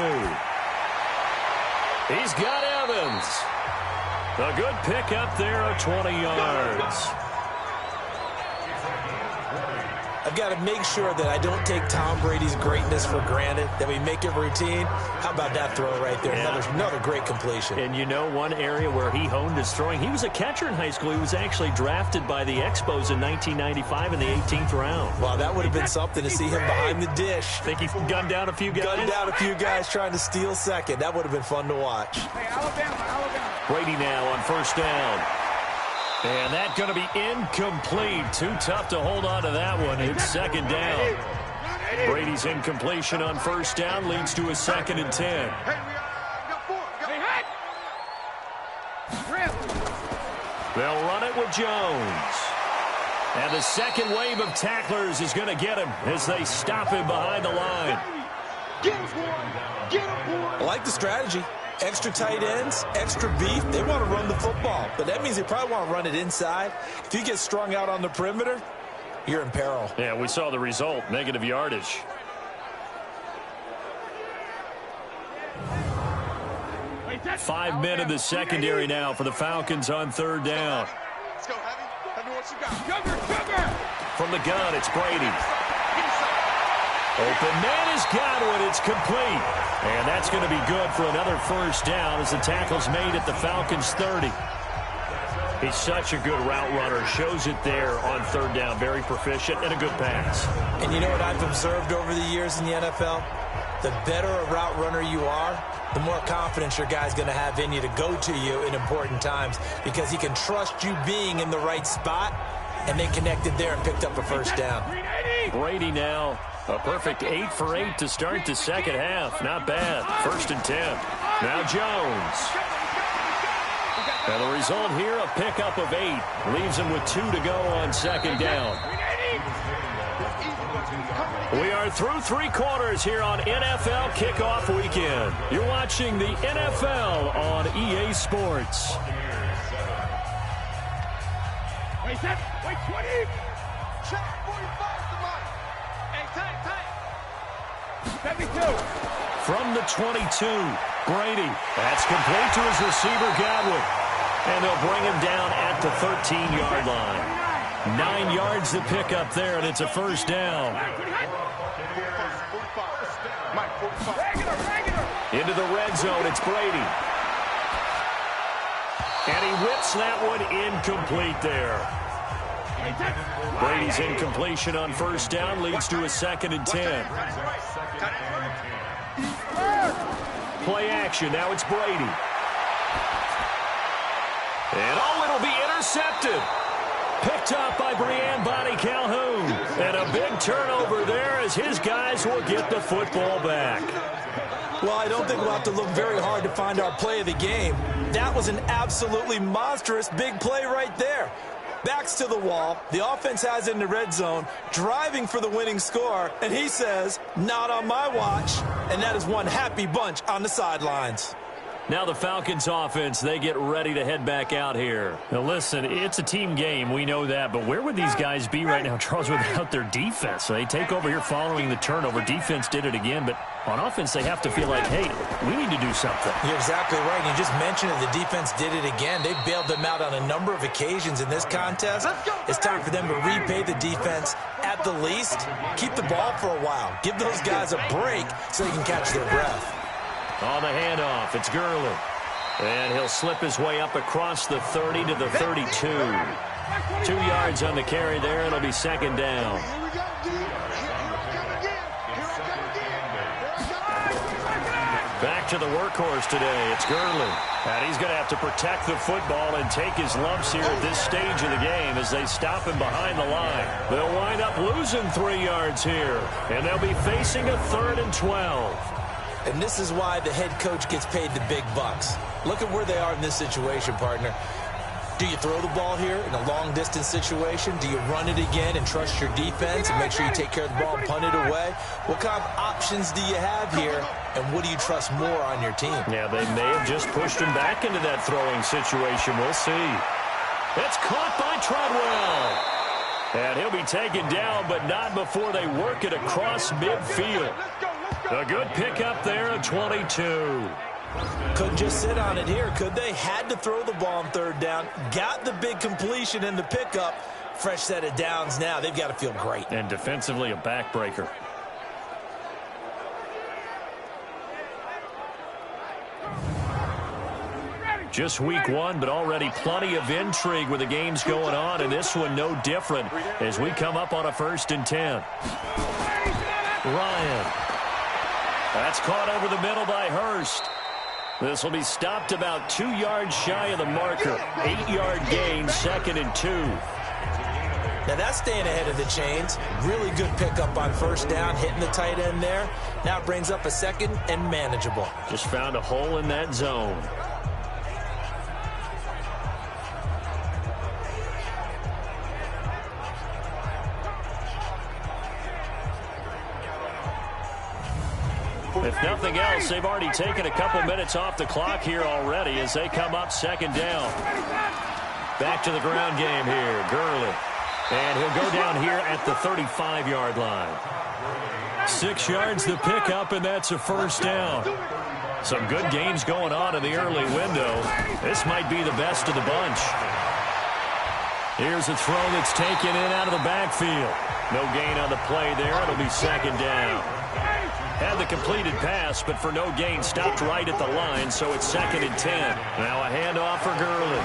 He's got Evans. A good pickup there of 20 yards. I've got to make sure that I don't take Tom Brady's greatness for granted, that we make it routine. How about that throw right there? Yeah. Another great completion. And you know, one area where he honed his throwing, he was a catcher in high school. He was actually drafted by the Expos in 1995 in the 18th round. Wow, that would have been something to see him behind the dish. Think he gunned down a few guys? Gunned down a few guys trying to steal second. That would have been fun to watch. Brady now on first down. And that's going to be incomplete. Too tough to hold on to that one. It's 2nd down. Brady's incompletion on first down leads to a 2nd and 10. They'll run it with Jones. And the second wave of tacklers is going to get him as they stop him behind the line. I like the strategy. Extra tight ends, extra beef. They want to run the football, but that means they probably want to run it inside. If you get strung out on the perimeter, you're in peril. Yeah, we saw the result, negative yardage. Five men in the secondary now for the Falcons on third down. Let's go, Heavy. Heavy, what you got? Sugar! From the gun, it's Brady. Open man is Godwin. It's complete. And that's going to be good for another first down as the tackle's made at the Falcons 30. He's such a good route runner. Shows it there on third down. Very proficient and a good pass. And you know what I've observed over the years in the NFL? The better a route runner you are, the more confidence your guy's going to have in you to go to you in important times because he can trust you being in the right spot, and they connected there and picked up a first down. Brady now a perfect 8 for 8 to start the second half. Not bad. 1st and 10. Now Jones. And the result here, a pickup of 8. Leaves him with 2 to go on second down. We are through 3 quarters here on NFL Kickoff Weekend. You're watching the NFL on EA Sports. Wait, 20. Check 45 to Mike. Hey, tight. 72. From the 22, Brady. That's complete to his receiver, Gratwick. And they'll bring him down at the 13-yard line. 9 yards to pick up there, and it's a first down. Into the red zone, it's Brady. And he whips that one incomplete there. Brady's incompletion on first down leads to a 2nd and 10. Play action, now it's Brady. And it'll be intercepted. Picked up by Brian Bonnie Calhoun. And a big turnover there as his guys will get the football back. Well, I don't think we'll have to look very hard to find our play of the game. That was an absolutely monstrous big play right there. Backs to the wall. The offense has it in the red zone, driving for the winning score. And he says, not on my watch. And that is one happy bunch on the sidelines. Now the Falcons offense, they get ready to head back out here. Now listen, it's a team game, we know that, but where would these guys be right now, Charles, without their defense? So they take over here following the turnover. Defense did it again, but on offense they have to feel like, hey, we need to do something. You're exactly right. You just mentioned it. The defense did it again. They bailed them out on a number of occasions in this contest. It's time for them to repay the defense at the least. Keep the ball for a while. Give those guys a break so they can catch their breath. On the handoff, it's Gurley. And he'll slip his way up across the 30 to the 32. 2 yards on the carry there. It'll be 2nd down. Back to the workhorse today. It's Gurley. And he's going to have to protect the football and take his lumps here at this stage of the game as they stop him behind the line. They'll wind up losing 3 yards here. And they'll be facing a 3rd and 12. And this is why the head coach gets paid the big bucks. Look at where they are in this situation, partner. Do you throw the ball here in a long-distance situation? Do you run it again and trust your defense and make sure you take care of the ball and punt it away? What kind of options do you have here, and what do you trust more on your team? Yeah, they may have just pushed him back into that throwing situation. We'll see. It's caught by Treadwell. And he'll be taken down, but not before they work it across midfield. A good pickup there at 22. Couldn't just sit on it here, could they? Had to throw the ball on 3rd down. Got the big completion in the pickup. Fresh set of downs now. They've got to feel great. And defensively, a backbreaker. Just week 1, but already plenty of intrigue with the games going on, and this one no different as we come up on a 1st and 10. Ryan. That's caught over the middle by Hurst. This will be stopped about 2 yards shy of the marker. 8-yard gain, 2nd and 2. Now that's staying ahead of the chains. Really good pickup on 1st down, hitting the tight end there. Now it brings up a 2nd and manageable. Just found a hole in that zone. If nothing else, they've already taken a couple minutes off the clock here already as they come up 2nd down. Back to the ground game here. Gurley. And he'll go down here at the 35-yard line. 6 yards the pickup, and that's a first down. Some good games going on in the early window. This might be the best of the bunch. Here's a throw that's taken in out of the backfield. No gain on the play there. It'll be second down. Had the completed pass, but for no gain, stopped right at the line, so it's 2nd and 10. Now a handoff for Gurley.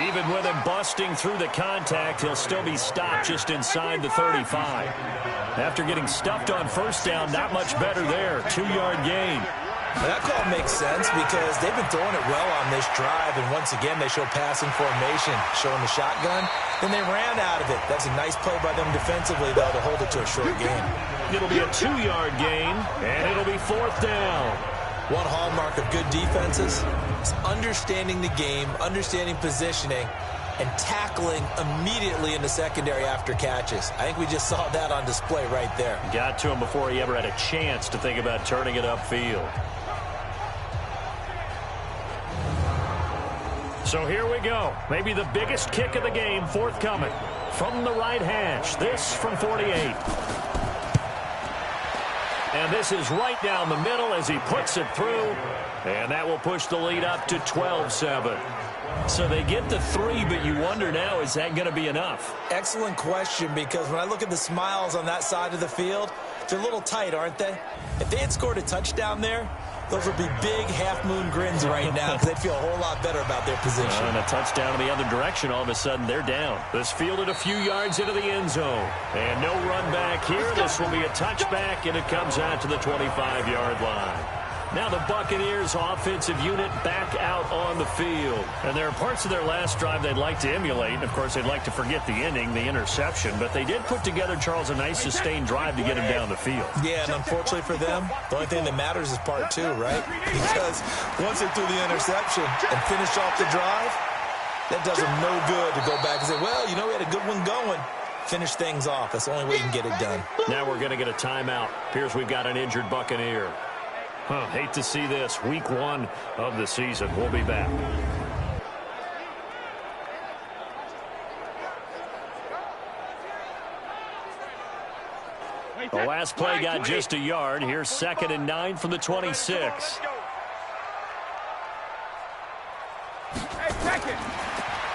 Even with him busting through the contact, he'll still be stopped just inside the 35. After getting stuffed on first down, not much better there. 2-yard gain. That call makes sense because they've been throwing it well on this drive, and once again they show passing formation, showing the shotgun. Then they ran out of it. That's a nice play by them defensively, though, to hold it to a short gain. It'll be a 2-yard gain, and it'll be 4th down. One hallmark of good defenses is understanding the game, understanding positioning, and tackling immediately in the secondary after catches. I think we just saw that on display right there. Got to him before he ever had a chance to think about turning it upfield. So here we go. Maybe the biggest kick of the game forthcoming from the right hash. This from 48. And this is right down the middle as he puts it through. And that will push the lead up to 12-7. So they get the 3, but you wonder now, is that going to be enough? Excellent question, because when I look at the smiles on that side of the field, they're a little tight, aren't they? If they had scored a touchdown there, those would be big half-moon grins right now because they'd feel a whole lot better about their position. And a touchdown in the other direction, all of a sudden they're down. This fielded a few yards into the end zone. And no run back here. This will be a touchback, and it comes out to the 25-yard line. Now the Buccaneers offensive unit back out on the field. And there are parts of their last drive they'd like to emulate. And, of course, they'd like to forget the inning, the interception. But they did put together, Charles, a nice sustained drive to get him down the field. Yeah, and unfortunately for them, the only thing that matters is part 2, right? Because once they threw the interception and finished off the drive, that does them no good to go back and say, well, you know, we had a good one going. Finish things off. That's the only way you can get it done. Now we're going to get a timeout. Appears we've got an injured Buccaneer. Hate to see this. Week 1 of the season. We'll be back. The last play got just a yard. Here's 2nd and 9 from the 26.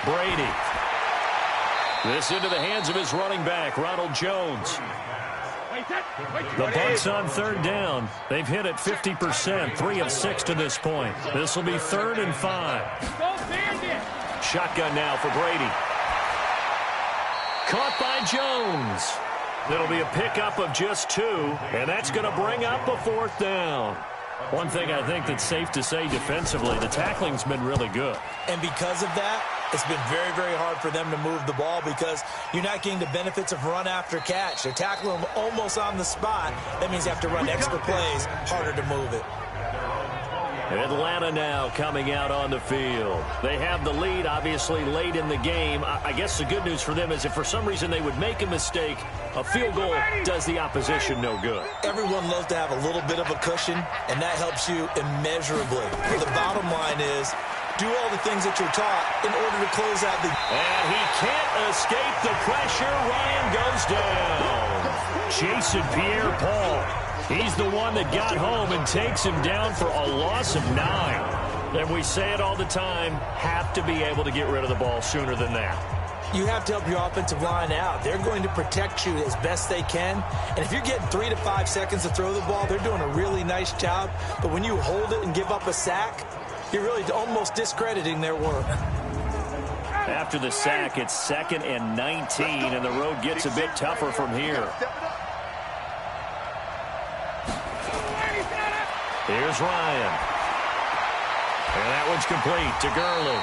Brady. This into the hands of his running back, Ronald Jones. The Bucs on 3rd down. They've hit it 50%, 3 of 6 to this point. This will be 3rd and 5. Shotgun now for Brady. Caught by Jones. It'll be a pickup of just 2, and that's going to bring up a 4th down. One thing I think that's safe to say defensively, the tackling's been really good. And because of that, it's been very, very hard for them to move the ball because you're not getting the benefits of run after catch. They're tackling them almost on the spot. That means you have to run extra plays, harder to move it. Atlanta now coming out on the field. They have the lead, obviously, late in the game. I guess the good news for them is if for some reason they would make a mistake, a field goal does the opposition no good. Everyone loves to have a little bit of a cushion, and that helps you immeasurably. But the bottom line is, do all the things that you're taught in order to close out the... And he can't escape the pressure. Ryan goes down. Jason Pierre-Paul. He's the one that got home and takes him down for a loss of 9. And we say it all the time, have to be able to get rid of the ball sooner than that. You have to help your offensive line out. They're going to protect you as best they can. And if you're getting 3 to 5 seconds to throw the ball, they're doing a really nice job. But when you hold it and give up a sack, you're really almost discrediting their work. After the sack, it's 2nd and 19, and the road gets a bit tougher from here. Here's Ryan. And that one's complete to Gurley.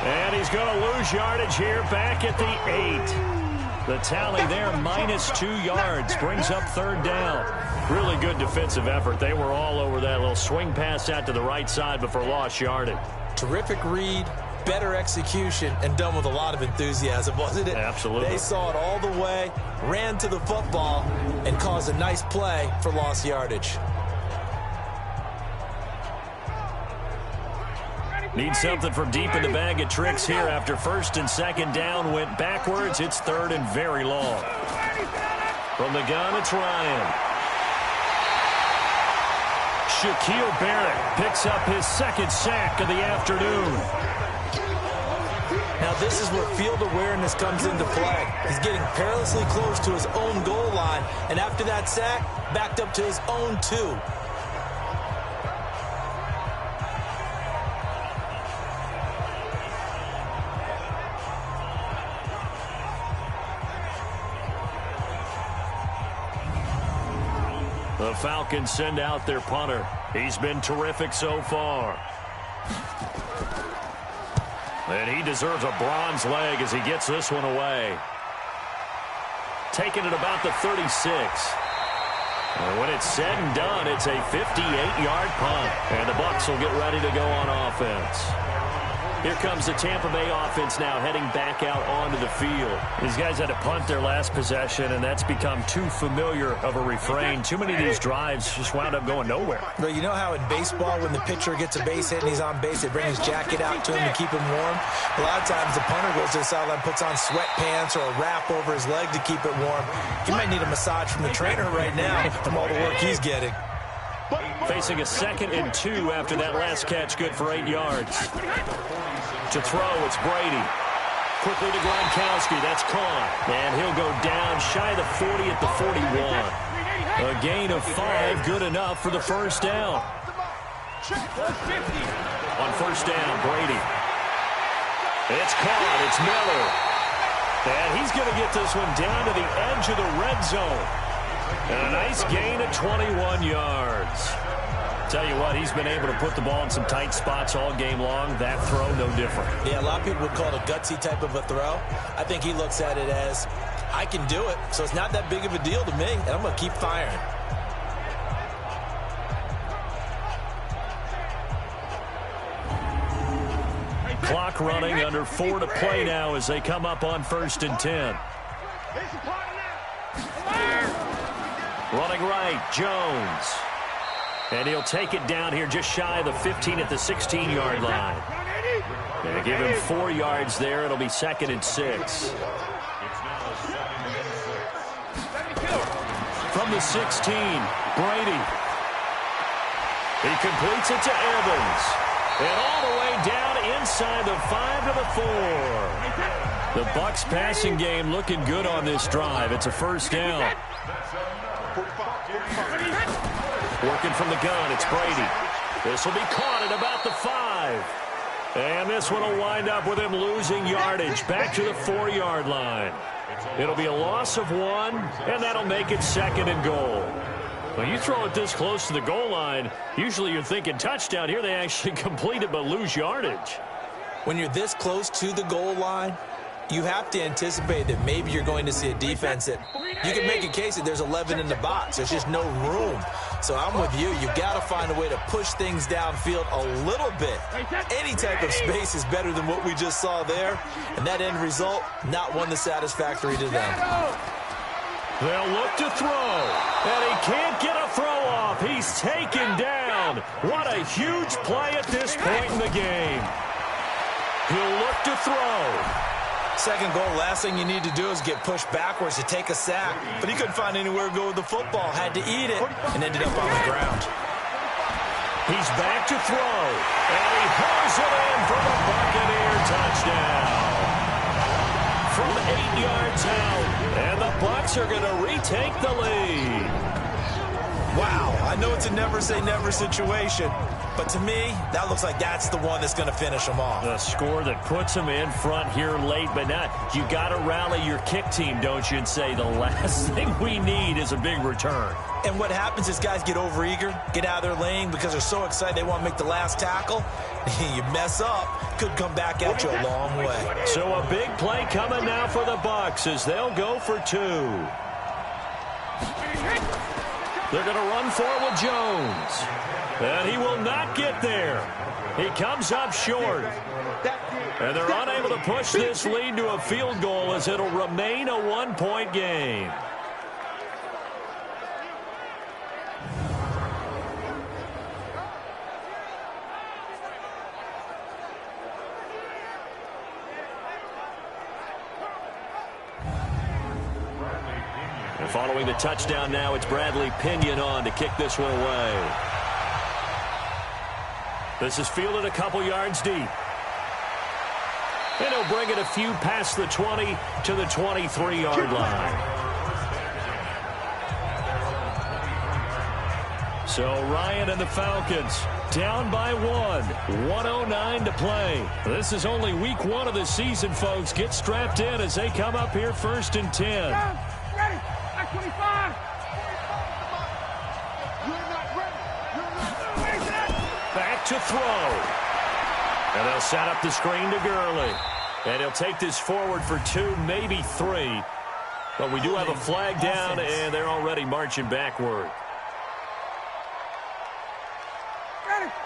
And he's going to lose yardage here back at the 8. The tally there, -2 yards, brings up 3rd down. Really good defensive effort. They were all over that little swing pass out to the right side before lost yardage. Terrific read, better execution, and done with a lot of enthusiasm, wasn't it? Absolutely. They saw it all the way, ran to the football, and caused a nice play for lost yardage. Need something from deep in the bag of tricks here after first and second down went backwards. It's third and very long. From the gun, it's Ryan. Shaquille Barrett picks up his second sack of the afternoon. Now this is where field awareness comes into play. He's getting perilously close to his own goal line, and after that sack, backed up to his own 2. The Falcons send out their punter. He's been terrific so far. And he deserves a bronze leg as he gets this one away. Taking it about the 36. And when it's said and done, it's a 58-yard punt. And the Bucs will get ready to go on offense. Here comes the Tampa Bay offense now heading back out onto the field. These guys had to punt their last possession, and that's become too familiar of a refrain. Too many of these drives just wound up going nowhere. Well, you know how in baseball when the pitcher gets a base hit and he's on base, they bring his jacket out to him to keep him warm? A lot of times the punter goes to the sideline, puts on sweatpants or a wrap over his leg to keep it warm. He might need a massage from the trainer right now from all the work he's getting. Facing a 2nd and 2 after that last catch, good for 8 yards. To throw, it's Brady. Quickly to Gronkowski, that's caught. And he'll go down shy of the 40 at the 41. A gain of 5, good enough for the first down. On first down, Brady. It's caught, it's Miller. And he's going to get this one down to the edge of the red zone. And a nice gain of 21 yards. Tell you what, he's been able to put the ball in some tight spots all game long. That throw, no different. Yeah, a lot of people would call it a gutsy type of a throw. I think he looks at it as, I can do it, so it's not that big of a deal to me, and I'm going to keep firing. Clock running, under 4 to play now as they come up on 1st and 10. Running right, Jones. And he'll take it down here just shy of the 15 at the 16-yard line. And give him 4 yards there. It'll be 2nd and 6. From the 16, Brady. He completes it to Evans. And all the way down inside the 5 to the 4. The Bucs passing game looking good on this drive. It's a first down. Working from the gun, it's Brady. This will be caught at about the 5. And this one will wind up with him losing yardage back to the 4-yard line. It'll be a loss of 1, and that'll make it 2nd and goal. When you throw it this close to the goal line, usually you're thinking touchdown. Here they actually complete it but lose yardage. When you're this close to the goal line, you have to anticipate that maybe you're going to see a defense that you can make a case that there's 11 in the box. There's just no room. So I'm with you. You've got to find a way to push things downfield a little bit. Any type of space is better than what we just saw there. And that end result, not one that's satisfactory to them. They'll look to throw. And he can't get a throw off. He's taken down. What a huge play at this point in the game. He'll look to throw. Second goal, last thing you need to do is get pushed backwards to take a sack. But he couldn't find anywhere to go with the football. Had to eat it and ended up on the ground. He's back to throw. And he hauls it in for the Buccaneer touchdown. From 8 yards out. And the Bucs are going to retake the lead. Wow, I know it's a never-say-never situation, but to me, that looks like that's the one that's going to finish them off. The score that puts them in front here late, but not. You got to rally your kick team, don't you, and say the last thing we need is a big return. And what happens is guys get overeager, get out of their lane because they're so excited they want to make the last tackle. You mess up, could come back at you a long way. So a big play coming now for the Bucs as they'll go for 2. They're going to run forward with Jones. And he will not get there. He comes up short. And they're unable to push this lead to a field goal as it'll remain a 1-point game. Following the touchdown now, it's Bradley Pinion on to kick this one away. This is fielded a couple yards deep. And he'll bring it a few past the 20 to the 23-yard line. So Ryan and the Falcons down by 1:09 to play. This is only week 1 of the season, folks. Get strapped in as they come up here 1st and 10. Ready. At 25. Back to throw. And they'll set up the screen to Gurley. And he'll take this forward for 2, maybe 3. But we do have a flag down, and they're already marching backward.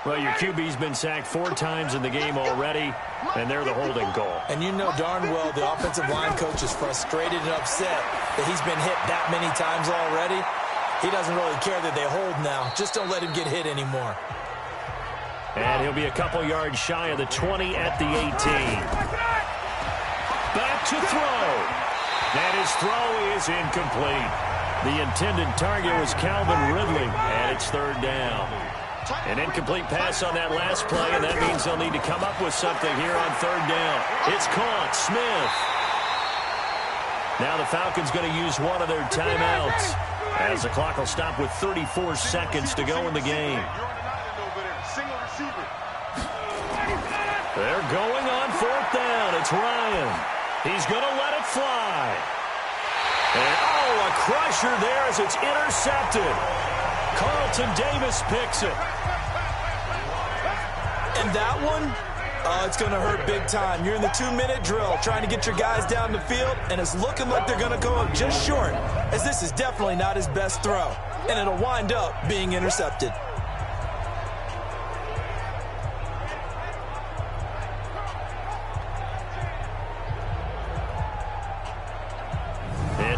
Well, your QB's been sacked 4 times in the game already, and they're the holding call. And you know darn well the offensive line coach is frustrated and upset that he's been hit that many times already. He doesn't really care that they hold now. Just don't let him get hit anymore. And he'll be a couple yards shy of the 20 at the 18. Back to throw. And his throw is incomplete. The intended target was Calvin Ridley, and it's 3rd down. An incomplete pass on that last play, and that means they'll need to come up with something here on 3rd down. It's caught. Smith. Now the Falcons going to use one of their timeouts as the clock will stop with 34 seconds to go in the game. They're going on 4th down. It's Ryan. He's going to let it fly. And, a crusher there as it's intercepted. Carlton Davis picks it. And that one, it's going to hurt big time. You're in the 2-minute drill trying to get your guys down the field, and it's looking like they're going to go up just short, as this is definitely not his best throw. And it'll wind up being intercepted.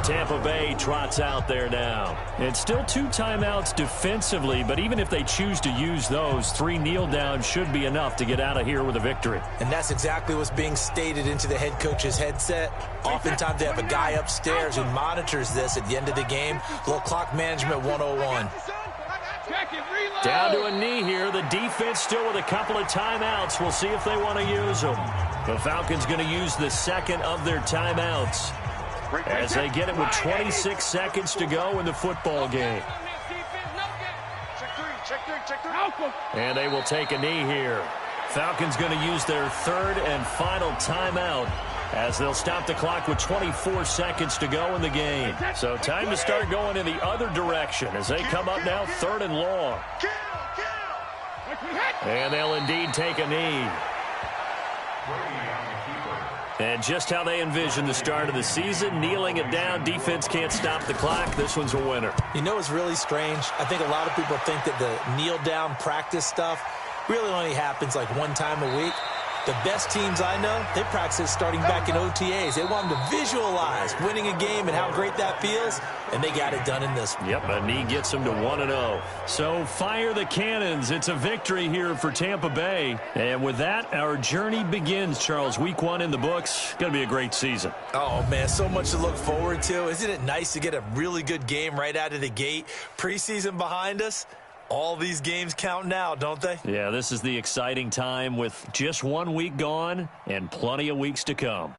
Tampa Bay trots out there now. It's still 2 timeouts defensively, but even if they choose to use those, 3 kneel downs should be enough to get out of here with a victory. And that's exactly what's being stated into the head coach's headset. Oftentimes they have a guy upstairs who monitors this at the end of the game. Little clock management 101. Down to a knee here. The defense still with a couple of timeouts. We'll see if they want to use them. The Falcons going to use the 2nd of their timeouts as they get it with 26 seconds to go in the football game. And they will take a knee here. Falcons going to use their 3rd and final timeout as they'll stop the clock with 24 seconds to go in the game. So time to start going in the other direction as they come up now 3rd and long. And they'll indeed take a knee. And just how they envision the start of the season, kneeling it down, defense can't stop the clock. This one's a winner. You know what's really strange? I think a lot of people think that the kneel-down practice stuff really only happens like 1 time a week. The best teams I know, they practice starting back in OTAs. They want them to visualize winning a game and how great that feels, and they got it done in this one. Yep, a knee gets them to 1-0. So fire the cannons. It's a victory here for Tampa Bay. And with that, our journey begins, Charles. Week 1 in the books. Going to be a great season. Oh, man, so much to look forward to. Isn't it nice to get a really good game right out of the gate? Preseason behind us. All these games count now, don't they? Yeah, this is the exciting time with just 1 week gone and plenty of weeks to come.